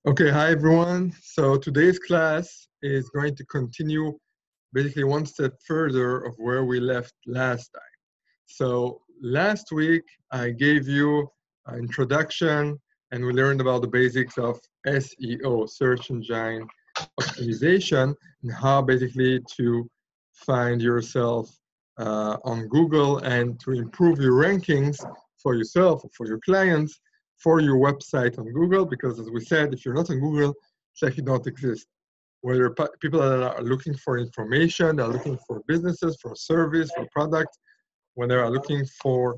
Okay, hi everyone. So today's class is going to continue basically one step further of where we left last time. So last week I gave you an introduction and we learned about the basics of SEO, search engine optimization, and how basically to find yourself on Google and to improve your rankings for yourself or for your clients for your website on Google, because as we said, if you're not on Google, it's like you don't exist. Whether people that are looking for information, they're looking for businesses, for service, for product, when they are looking for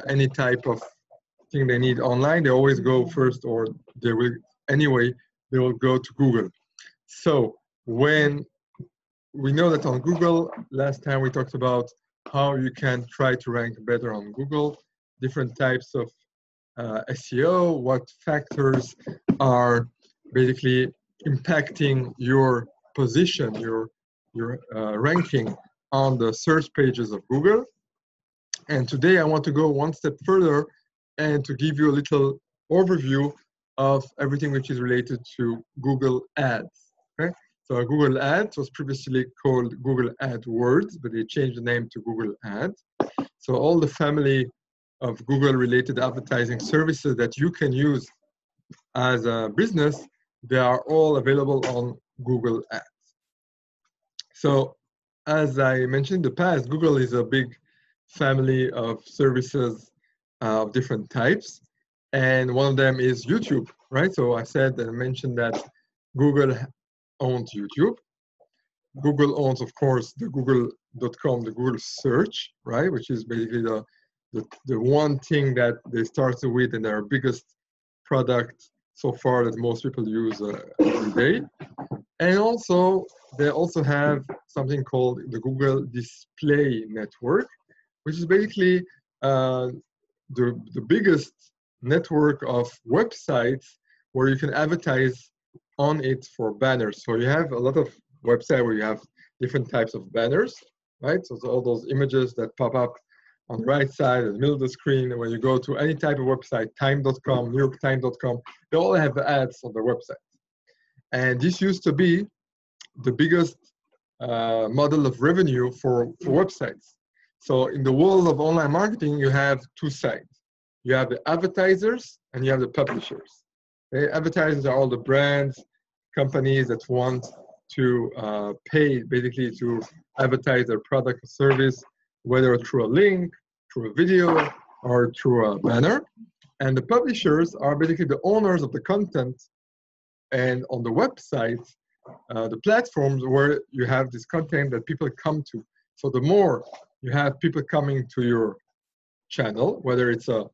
any type of thing they need online, they always go first, or they will anyway, they will go to Google. So when we know that on Google, last time we talked about how you can try to rank better on Google, different types of SEO, what factors are basically impacting your position, your ranking on the search pages of Google. And today I want to go one step further and to give you a little overview of everything which is related to Google Ads. Okay? So Google Ads was previously called Google AdWords, but they changed the name to Google Ads. So all the family of Google-related advertising services that you can use as a business, they are all available on Google Ads. So as I mentioned in the past, Google is a big family of services of different types. And one of them is YouTube, right? So I mentioned that Google owns YouTube. Google owns, of course, the Google.com, the Google search, right? Which is basically the one thing that they started with and their biggest product so far that most people use every day. And also, they also have something called the Google Display Network, which is basically the biggest network of websites where you can advertise on it for banners. So you have a lot of websites where you have different types of banners, right? So all those images that pop up on the right side, in the middle of the screen, when you go to any type of website, time.com, NewYorkTimes.com, they all have ads on their website. And this used to be the biggest model of revenue for websites. So in the world of online marketing, you have two sides. You have the advertisers and you have the publishers. Okay? Advertisers are all the brands, companies that want to pay basically to advertise their product or service, whether through a link, through a video, or through a banner. And the publishers are basically the owners of the content, and on the website, the platforms where you have this content that people come to. So the more you have people coming to your channel, whether it's a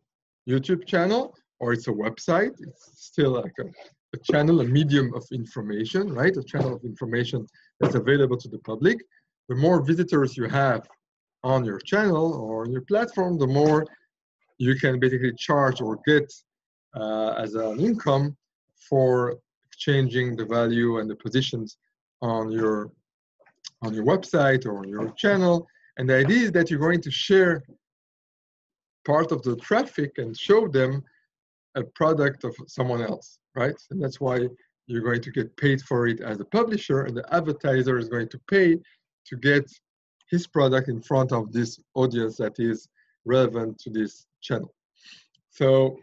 YouTube channel or it's a website, it's still like a channel, a medium of information, right? A channel of information that's available to the public. The more visitors you have on your channel or on your platform, the more you can basically charge or get as an income for changing the value and the positions on your website or on your channel. And the idea is that you're going to share part of the traffic and show them a product of someone else, right? And that's why you're going to get paid for it as a publisher, and the advertiser is going to pay to get his product in front of this audience that is relevant to this channel. So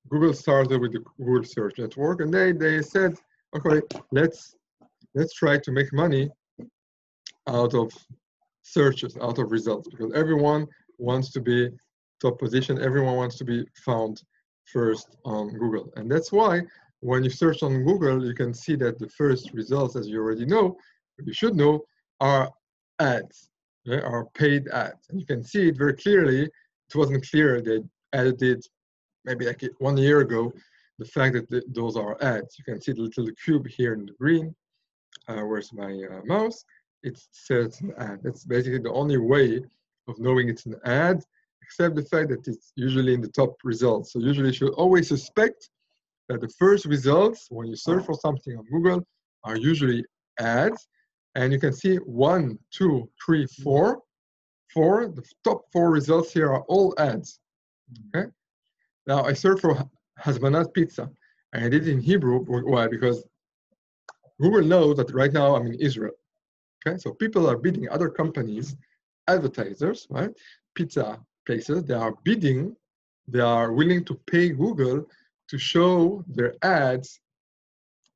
Google started with the Google Search Network, and they said, okay, let's try to make money out of searches, out of results, because everyone wants to be top position, everyone wants to be found first on Google. And that's why when you search on Google, you can see that the first results, as you already know, you should know, are ads, right? Are paid ads. And you can see it very clearly. It wasn't clear, they added it maybe like 1 year ago, the fact that those are ads. You can see the little cube here in the green. Where's my mouse? It says it's an ad. That's basically the only way of knowing it's an ad, except the fact that it's usually in the top results. So usually you should always suspect that the first results, when you search for something on Google, are usually ads. And you can see 1, 2, 3, 4. The top 4 results here are all ads. Okay. Now I search for Hasbanat pizza, And I did it in Hebrew. Why? Because Google knows that right now I'm in Israel. Okay, so people are bidding other companies, advertisers, right? Pizza places, they are bidding, they are willing to pay Google to show their ads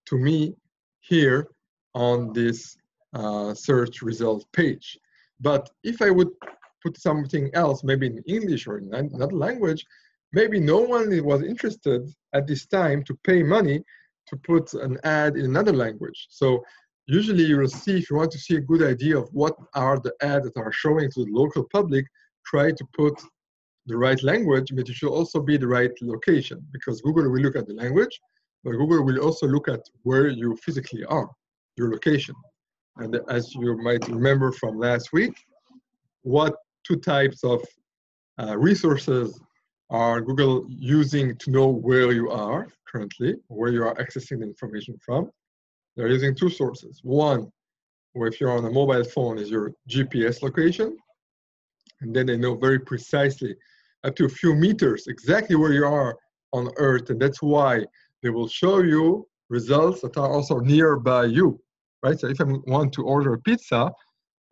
to me here on this search result page. But if I would put something else, maybe in English or in another language, maybe no one was interested at this time to pay money to put an ad in another language. So usually you will see, if you want to see a good idea of what are the ads that are showing to the local public, try to put the right language, but it should also be the right location, because Google will look at the language, but Google will also look at where you physically are, your location. And as you might remember from last week, what two types of resources are Google using to know where you are currently, where you are accessing the information from? They're using two sources. One, where if you're on a mobile phone, is your GPS location. And then they know very precisely, up to a few meters, exactly where you are on Earth. And that's why they will show you results that are also nearby you, right? So if I want to order a pizza,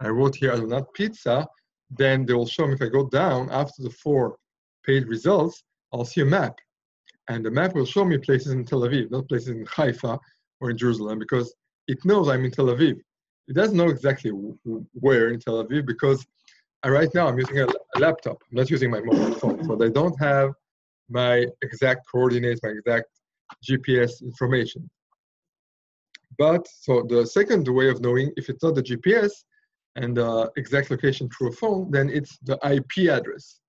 I wrote here, I do not pizza, then they will show me, if I go down after the 4 paid results, I'll see a map. And the map will show me places in Tel Aviv, not places in Haifa or in Jerusalem, because it knows I'm in Tel Aviv. It doesn't know exactly where in Tel Aviv, because right now I'm using a laptop. I'm not using my mobile phone. So they don't have my exact coordinates, my exact GPS information. But so the second way of knowing, if it's not the GPS and the exact location through a phone, then it's the IP address.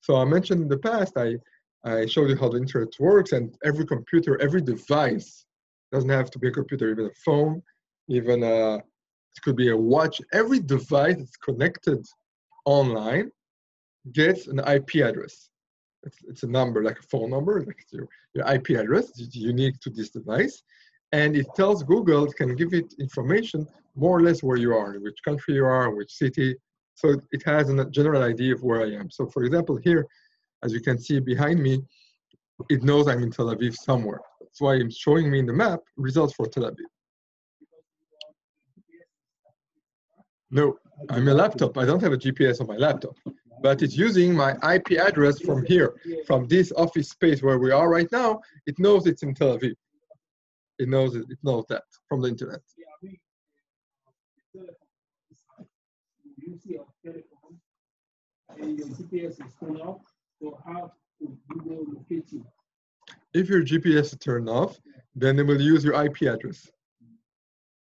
So I mentioned in the past, I showed you how the internet works, and every computer, every device, doesn't have to be a computer, even a phone, even it could be a watch. Every device that's connected online gets an IP address. It's a number, like a phone number, like your IP address, it's unique to this device. And it tells Google, it can give it information more or less where you are, in which country you are, which city. So it has a general idea of where I am. So for example, here, as you can see behind me, it knows I'm in Tel Aviv somewhere. That's why it's showing me in the map results for Tel Aviv. No, I'm a laptop. I don't have a GPS on my laptop, but it's using my IP address from here, from this office space where we are right now. It knows it's in Tel Aviv. It knows it. It knows that from the internet. If your GPS is turned off, then they will use your IP address.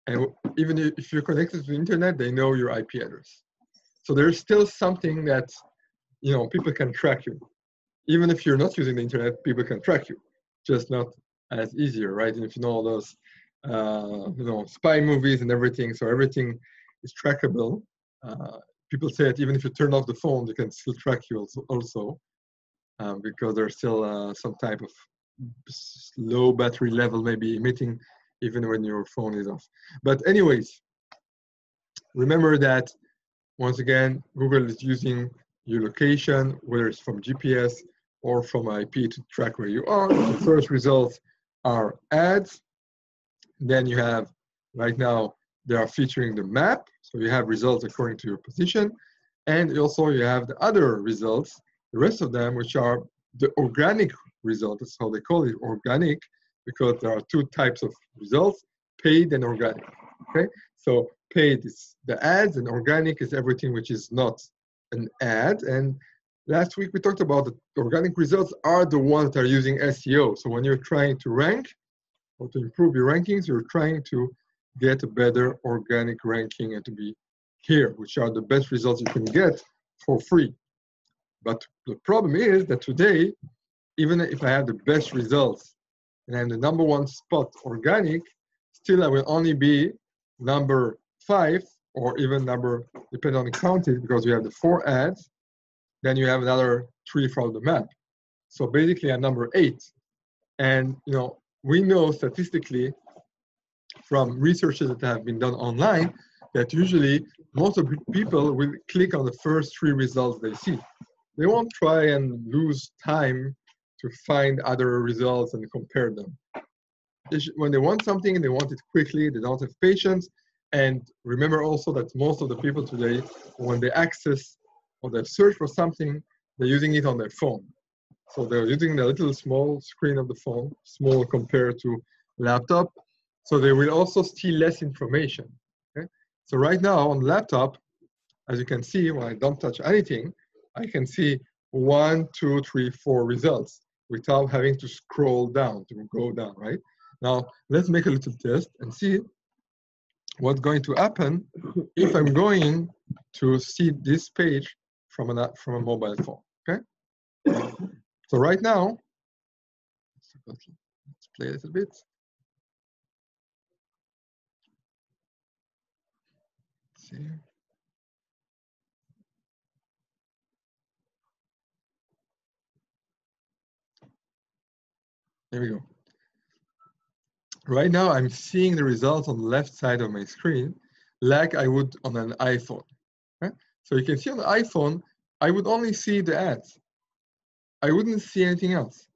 And even if you're connected to the internet, they know your IP address. So there's still something that, you know, people can track you. Even if you're not using the internet, people can track you. Just not as easier, right? And if you know all those, you know, spy movies and everything, so everything is trackable. People say that even if you turn off the phone, they can still track you also because there's still some type of low battery level maybe emitting even when your phone is off. But anyways, remember that once again, Google is using your location, whether it's from GPS or from IP, to track where you are. The first results are ads. Then you have, right now, they are featuring the map. So you have results according to your position. And also you have the other results, the rest of them, which are the organic results. That's how they call it, organic, because there are two types of results, paid and organic, okay? So paid is the ads, and organic is everything which is not an ad. And last week we talked about the organic results are the ones that are using SEO. So when you're trying to rank or to improve your rankings, you're trying to get a better organic ranking and to be here, which are the best results you can get for free. But the problem is that today, even if I have the best results and I'm the #1 spot organic, still I will only be number 5 or even number, depending on the counted, because we have the 4 ads, then you have another 3 from the map. So basically I'm number 8. And you know, we know statistically from researches that have been done online that usually most of the people will click on the first 3 results they see. They won't try and lose time to find other results and compare them. when they want something and they want it quickly, they don't have patience. And remember also that most of the people today, when they access or they search for something, they're using it on their phone. So they're using the little small screen of the phone, small compared to laptop. So they will also see less information. Okay? So right now on laptop, as you can see, when I don't touch anything, I can see 1, 2, 3, 4 results without having to scroll down, to go down, right? Now, let's make a little test and see what's going to happen if I'm going to see this page from a mobile phone, okay? So right now, let's play a little bit. Let's see. Here we go. Right now, I'm seeing the results on the left side of my screen like I would on an iPhone. Okay? So you can see on the iPhone, I would only see the ads. I wouldn't see anything else.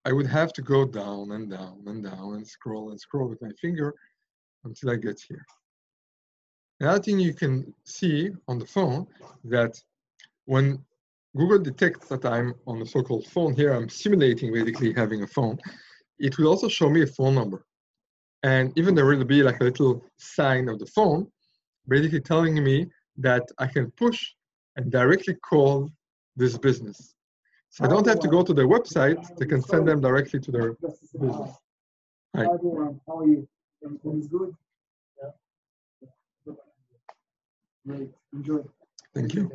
I would have to go down and down and down and scroll with my finger until I get here. Another thing you can see on the phone that when Google detects that I'm on the so-called phone here, I'm simulating basically having a phone, it will also show me a phone number. And even there will be like a little sign of the phone, basically telling me that I can push and directly call this business. So I don't have to go to their website, they can send them directly to their business. Hi. How are you? Everything's good? Yeah. Great. Enjoy. Thank you.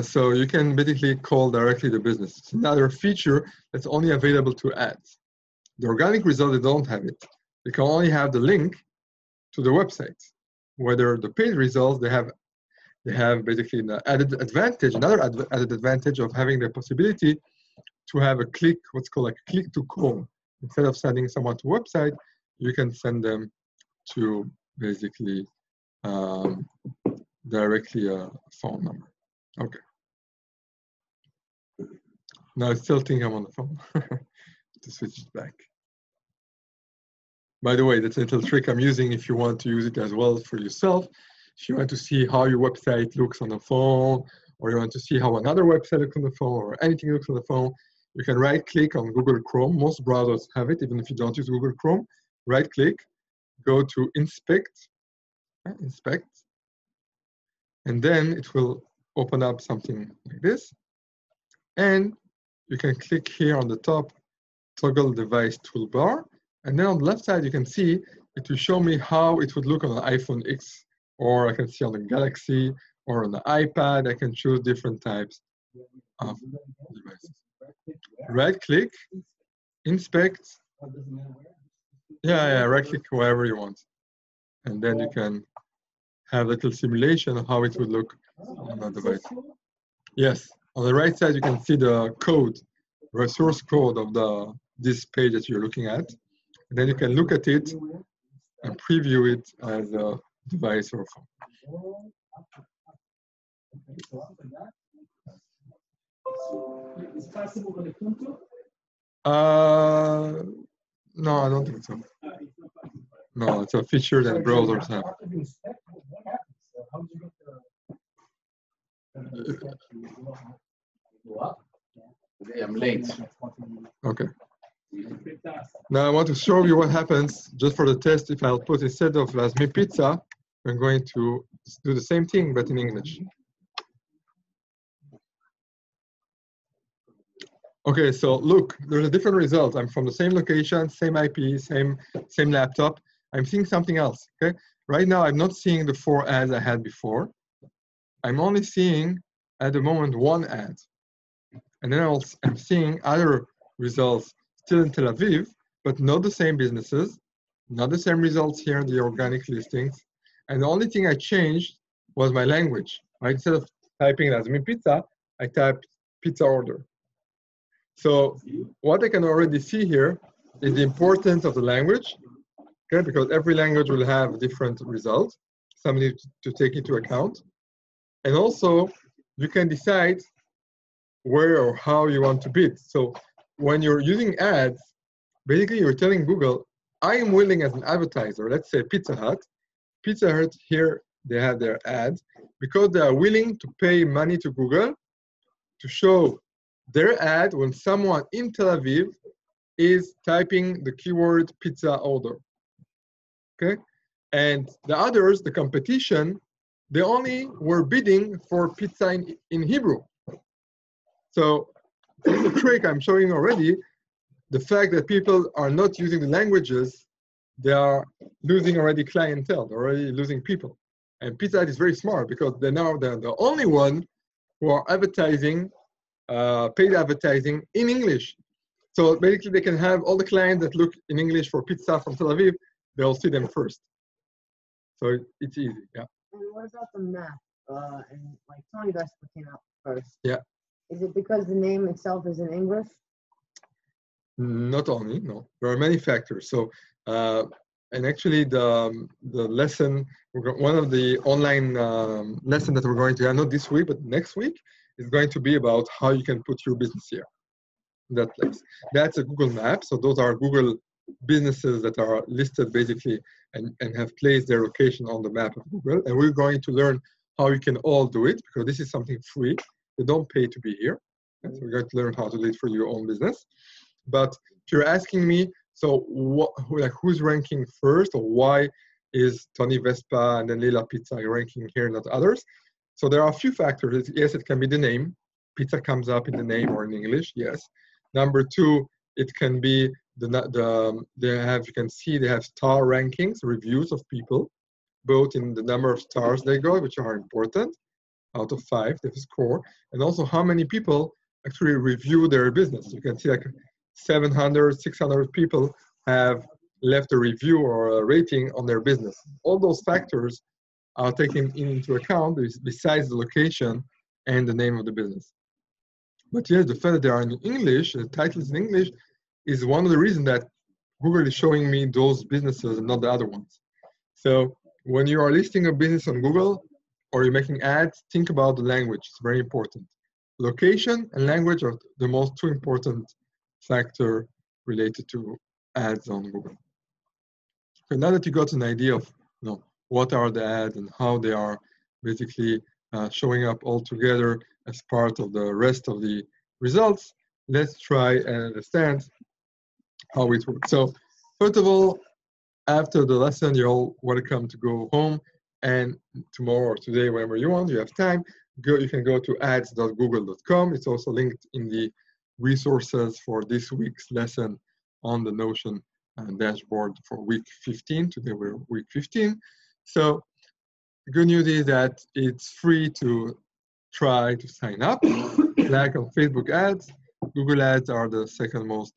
So you can basically call directly the business. It's another feature that's only available to ads. The organic result, they don't have it. They can only have the link to the website. Whether the paid results, they have basically the added advantage, another added advantage of having the possibility to have a click, what's called like a click to call. Instead of sending someone to a website, you can send them to basically directly a phone number. Okay. Now I still think I'm on the phone to switch it back. By the way, that's a little trick I'm using if you want to use it as well for yourself. If you want to see how your website looks on the phone, or you want to see how another website looks on the phone, or anything looks on the phone, you can right-click on Google Chrome. Most browsers have it, even if you don't use Google Chrome. Right-click, go to Inspect, and then it will open up something like this. And you can click here on the top, Toggle Device Toolbar, and then on the left side, you can see it will show me how it would look on an iPhone X, or I can see on the Galaxy, or on the iPad. I can choose different types of devices. Right-click, inspect. Yeah, right-click wherever you want. And then you can have a little simulation of how it would look on the device. Yes, on the right side, you can see the code, resource code of this page that you're looking at. And then you can look at it and preview it as a device or phone. Is possible on the Ubuntu? No, I don't think so. No, it's a feature that browsers have. I'm late. Okay. Now I want to show you what happens just for the test if I'll put instead of Las Mi Pizza, I'm going to do the same thing but in English. Okay, so look, there's a different result. I'm from the same location, same IP, same laptop. I'm seeing something else, okay? Right now, I'm not seeing the 4 ads I had before. I'm only seeing, at the moment, 1 ad. And then I'm seeing other results still in Tel Aviv, but not the same businesses, not the same results here in the organic listings. And the only thing I changed was my language. Right? Instead of typing Las Mi Pizza, I typed pizza order. So what I can already see here is the importance of the language, okay? Because every language will have different results, something to take into account. And also, you can decide where or how you want to bid. So when you're using ads, basically you're telling Google, I am willing as an advertiser, let's say Pizza Hut. Pizza Hut here, they have their ads because they are willing to pay money to Google to show their ad when someone in Tel Aviv is typing the keyword pizza order. Okay? And the others, the competition, they only were bidding for pizza in Hebrew. So this is a trick I'm showing already. The fact that people are not using the languages, they are losing already clientele, they're already losing people. And Pizza Hut is very smart because they're now the only one who are advertising, paid advertising in English. So basically they can have all the clients that look in English for pizza from Tel Aviv, they'll see them first. So it's easy, yeah. And what about the map? And like Tony Vespa came out first. Yeah. Is it because the name itself is in English? Not only, no. There are many factors. So, and actually the lesson, one of the online lesson that we're going to have, not this week, but next week, is going to be about how you can put your business here, in that place. That's a Google map. So those are Google businesses that are listed basically and have placed their location on the map of Google. And we're going to learn how you can all do it because this is something free. They don't pay to be here. So we're going to learn how to do it for your own business. But if you're asking me, so who's ranking first, or why is Tony Vespa and then Lila Pizza ranking here, not others? So there are a few factors. Yes, it can be the name. Pizza comes up in the name or in English. Yes. Number two, it can be you can see they have star rankings, reviews of people, both in the number of stars they got, which are important. Out of 5, they have a score, and also how many people actually review their business. You can see like 700, 600 people have left a review or a rating on their business. All those factors are taken into account besides the location and the name of the business. But yes, the fact that they are in English, the title is in English, is one of the reasons that Google is showing me those businesses and not the other ones. So when you are listing a business on Google or you're making ads, think about the language. It's very important. Location and language are the most two important factor related to ads on Google. So now that you got an idea of what are the ads and how they are basically showing up all together as part of the rest of the results, let's try and understand how it works. So first of all, after the lesson, you're all welcome to go home, and tomorrow or today, whenever you want, you have time, you can go to ads.google.com. It's also linked in the resources for this week's lesson on the Notion dashboard for week 15. Today we're week 15. So the good news is that it's free to try to sign up. Like on Facebook ads, Google ads are the second most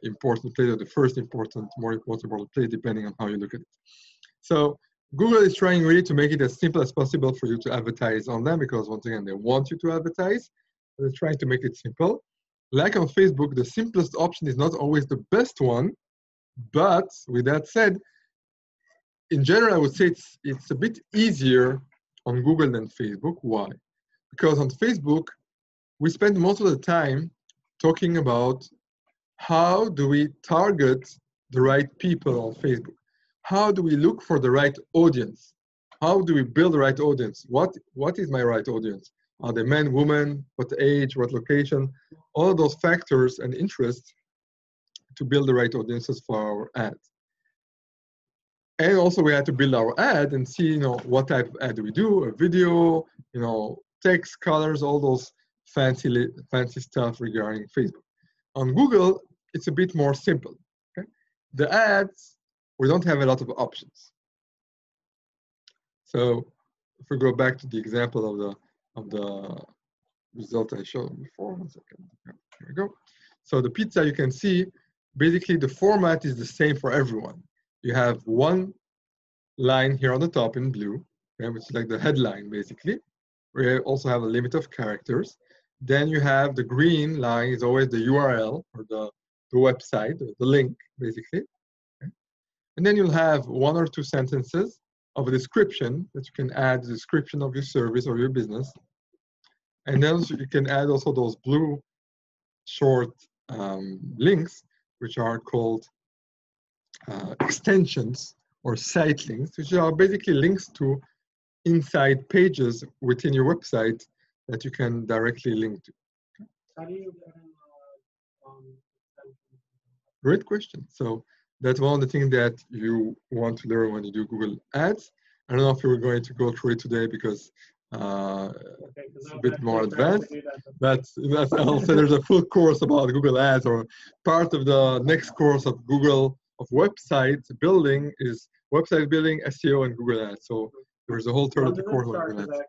important place, or the first more important place, depending on how you look at it. So Google is trying really to make it as simple as possible for you to advertise on them, because once again, they want you to advertise. They're trying to make it simple. Like on Facebook, the simplest option is not always the best one. But with that said, in general, I would say it's a bit easier on Google than Facebook. Why? Because on Facebook, we spend most of the time talking about how do we target the right people on Facebook? How do we look for the right audience? How do we build the right audience? What is my right audience? Are they men, women, what age, what location? All of those factors and interests to build the right audiences for our ads. And also we had to build our ad and see, what type of ad do we do, a video, text, colors, all those fancy stuff regarding Facebook. On Google, it's a bit more simple. Okay? The ads, we don't have a lot of options. So if we go back to the example of the result I showed before, 1 second. Here we go. So the pizza, you can see, basically the format is the same for everyone. You have one line here on the top in blue, okay, which is like the headline, basically. We also have a limit of characters. Then you have the green line is always the URL, or the website, the link, basically. Okay. And then you'll have 1 or 2 sentences of a description that you can add the description of your service or your business. And then you can add also those blue short links, which are called extensions or site links, which are basically links to inside pages within your website that you can directly link to. How do you get Great question. So that's one of the things that you want to learn when you do Google Ads. I don't know if we're going to go through it today because it's a bit more advanced, but also there's a full course about Google Ads, or part of the next course of Google of website building is website building, SEO, and Google Ads. So there's a whole third of the course on Google Ads.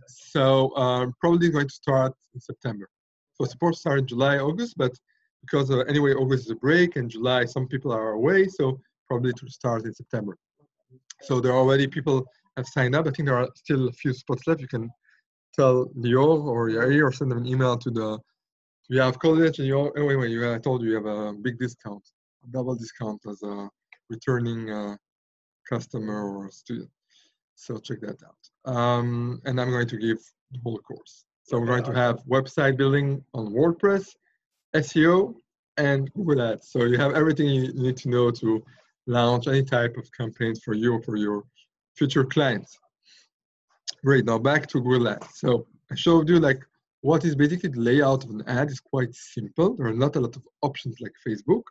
So probably going to start in September. So it's supposed to start in July, August, but because anyway, August is a break, and July some people are away, so probably to start in September. So there are already people have signed up. I think there are still a few spots left. You can tell Lior or Yair or send them an email to the. We have college, and you anyway. I told you you have a big discount, a double discount as a returning customer or student. So check that out. And I'm going to give the whole course. So we're going to have website building on WordPress, SEO, and Google Ads. So you have everything you need to know to launch any type of campaigns for you or for your future clients. Great, now back to Google Ads. So I showed you like what is basically the layout of an ad is quite simple. There are not a lot of options like Facebook.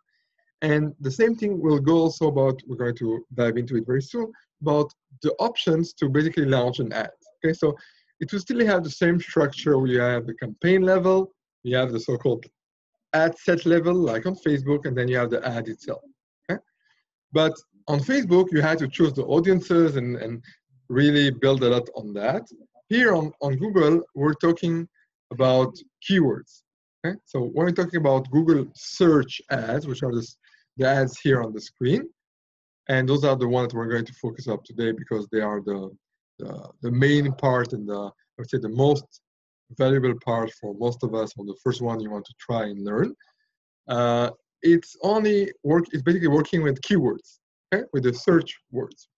And the same thing will go also about, we're going to dive into it very soon, about the options to basically launch an ad. Okay, so it will still have the same structure. We have the campaign level, we have the so-called ad set level, like on Facebook, and then you have the ad itself. Okay? But on Facebook, you had to choose the audiences and really build a lot on that. Here on Google, we're talking about keywords. Okay? So when we're talking about Google search ads, which are the ads here on the screen, and those are the ones we're going to focus on today because they are the main part and I would say the most valuable part for most of us, or the first one you want to try and learn. It's basically working with keywords, okay? With the search words.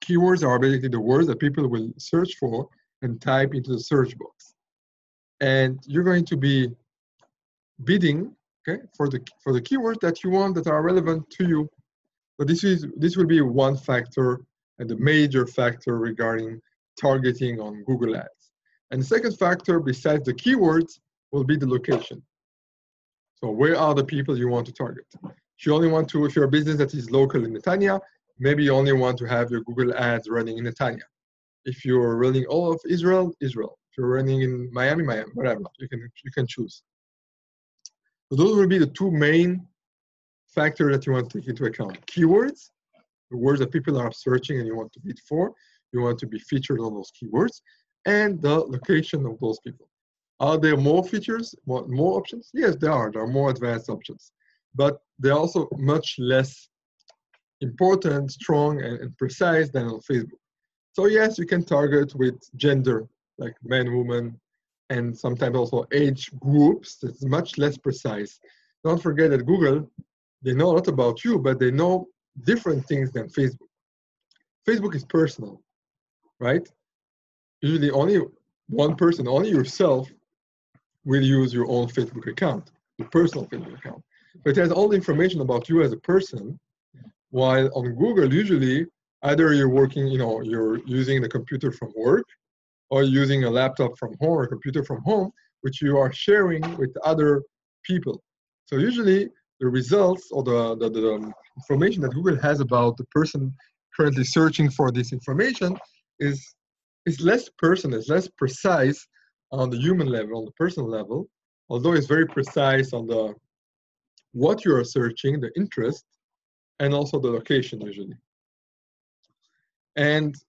Keywords are basically the words that people will search for and type into the search box. And you're going to be bidding, okay, for the keywords that you want that are relevant to you. So this will be one factor and the major factor regarding targeting on Google Ads. And the second factor besides the keywords will be the location. So where are the people you want to target? If you only want to, if you're a business that is local in Netanya, maybe you only want to have your Google Ads running in Netanya. If you're running all of Israel, Israel. If you're running in Miami, Miami, whatever, you can choose. So those will be the two main factors that you want to take into account. Keywords, the words that people are searching and you want to bid for. You want to be featured on those keywords, and the location of those people. Are there more features, more options? Yes, there are. There are more advanced options, but they're also much less important, strong, and precise than on Facebook. So yes, you can target with gender, like men, women, and sometimes also age groups. That's much less precise. Don't forget that Google, they know a lot about you, but they know different things than Facebook. Facebook is personal, right? Usually only one person, only yourself, will use your own Facebook account, your personal Facebook account. But it has all the information about you as a person, while on Google, usually, either you're working, you're using the computer from work, or using a laptop from home or a computer from home, which you are sharing with other people. So usually the results or the information that Google has about the person currently searching for this information is less personal, it's less precise on the human level, on the personal level, although it's very precise on the what you are searching, the interest, and also the location usually. And to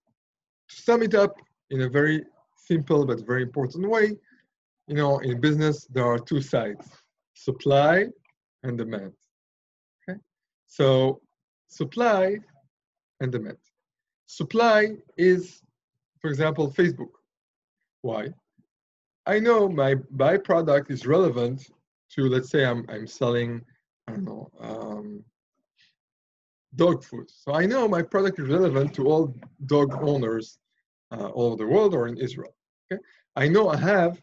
sum it up in a very simple but very important way, in business, there are two sides, supply and demand. Okay? So supply and demand. Supply is, for example, Facebook. Why? I know my product is relevant to, let's say I'm selling, I don't know, dog food. So I know my product is relevant to all dog owners all over the world or in Israel. Okay? I know I have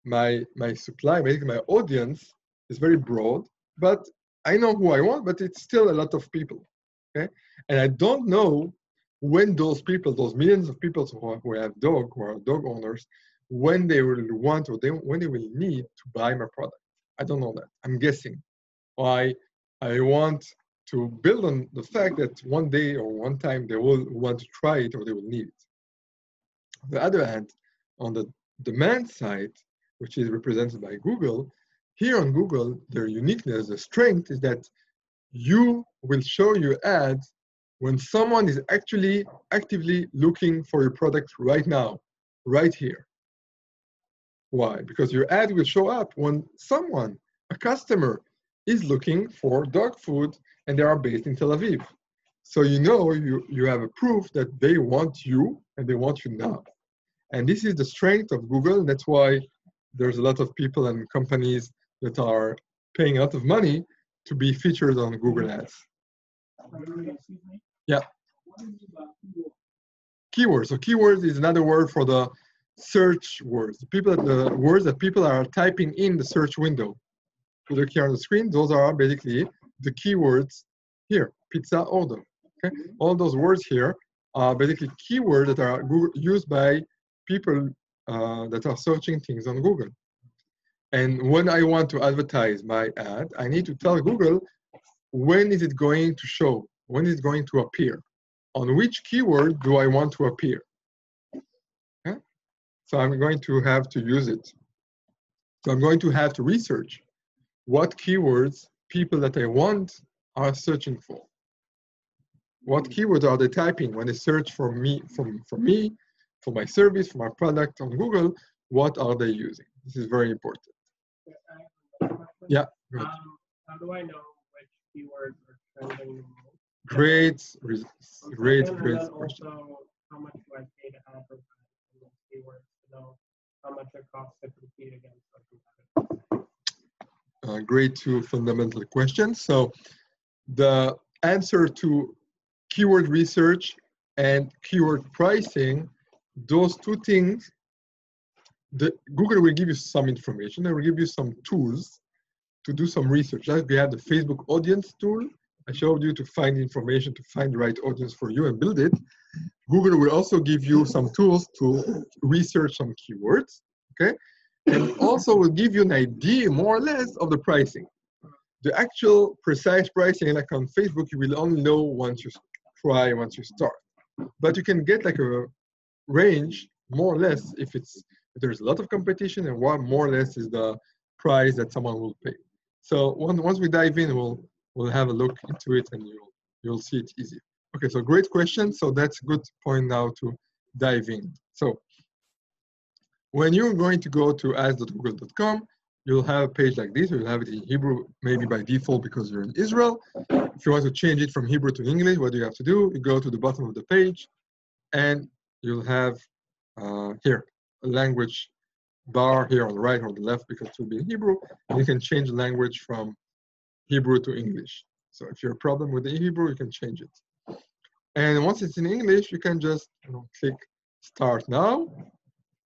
my supply, basically my audience is very broad, but I know who I want, but it's still a lot of people. Okay, and I don't know when those people, those millions of people who have who are dog owners, when they will want or when they will need to buy my product. I don't know that. I'm guessing. I want to build on the fact that one day or one time they will want to try it or they will need it. On the other hand, on the demand side, which is represented by Google, here on Google, their uniqueness, the strength is that you will show your ads when someone is actually actively looking for your product right now, right here. Why? Because your ad will show up when someone, a customer, is looking for dog food and they are based in Tel Aviv. So you know you have a proof that they want you and they want you now. And this is the strength of Google. That's why there's a lot of people and companies that are paying a lot of money to be featured on Google Ads. Yeah. Keywords. So keywords is another word for the search words. The words that people are typing in the search window. If you look here on the screen, those are basically the keywords here. Pizza order. Okay. All those words here are basically keywords that are used by people that are searching things on Google. And when I want to advertise my ad, I need to tell Google when is it going to show, when is it going to appear, on which keyword do I want to appear. Okay? So I'm going to have to use it. So I'm going to have to research what keywords people that I want are searching for. What keywords are they typing when they search for me, for my service, for my product on Google? What are they using? This is very important. Yeah. How do I know which keywords are trending the most? Great question. Also, how much do I pay to advertise on those keywords to know how much it costs to compete against our competitors? Great two fundamental questions. So the answer to keyword research and keyword pricing, those two things, Google will give you some information. They will give you some tools to do some research. Like we have the Facebook audience tool. I showed you to find information, to find the right audience for you and build it. Google will also give you some tools to research some keywords, okay? And also will give you an idea, more or less, of the pricing. The actual precise pricing, like on Facebook, you will only know once you try, once you start. But you can get like a range, more or less, if there's a lot of competition and what more or less is the price that someone will pay. So once we dive in, we'll have a look into it and you'll see it easy. Okay, so great question. So that's a good point now to dive in. So when you're going to go to ads.google.com, you'll have a page like this. You'll have it in Hebrew, maybe by default because you're in Israel. If you want to change it from Hebrew to English, what do you have to do? You go to the bottom of the page and you'll have here a language bar here on the right or on the left because it will be in Hebrew. And you can change the language from Hebrew to English. So if you have a problem with the Hebrew, you can change it. And once it's in English, you can just click Start Now,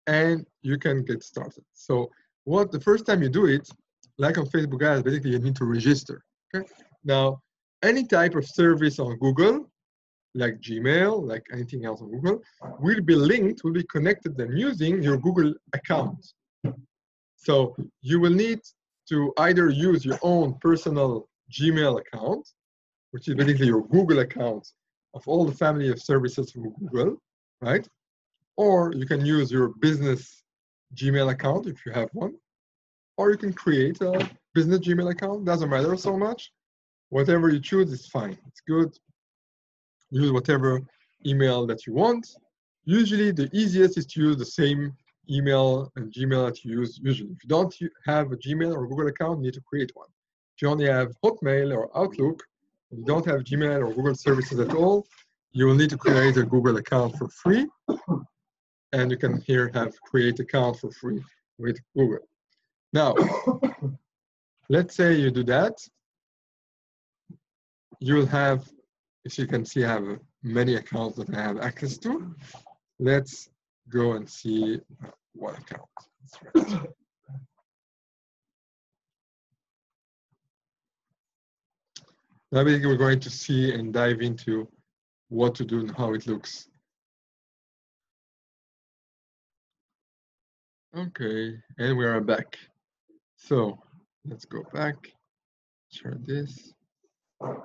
and you can get started. So the first time you do it, like on Facebook ads, basically you need to register. Okay. Now, any type of service on Google, like Gmail, like anything else on Google, will be linked, will be connected and using your Google account. So you will need to either use your own personal Gmail account, which is basically your Google account of all the family of services from Google, right? Or you can use your business Gmail account if you have one, or you can create a business Gmail account. Doesn't matter so much. Whatever you choose is fine. It's good. Use whatever email that you want. Usually the easiest is to use the same email and Gmail that you use usually. If you don't have a Gmail or Google account, you need to create one. If you only have Hotmail or Outlook, and you don't have Gmail or Google services at all, you will need to create a Google account for free. And you can here have create account for free with Google. Now, let's say you do that. You will have, as you can see, I have many accounts that I have access to. Let's go and see one account. That's right. Now basically we're going to see and dive into what to do and how it looks. Okay, and we are back. So let's go back, share this. Where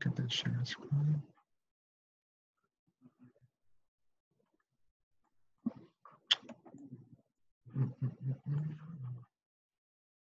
can I share a screen?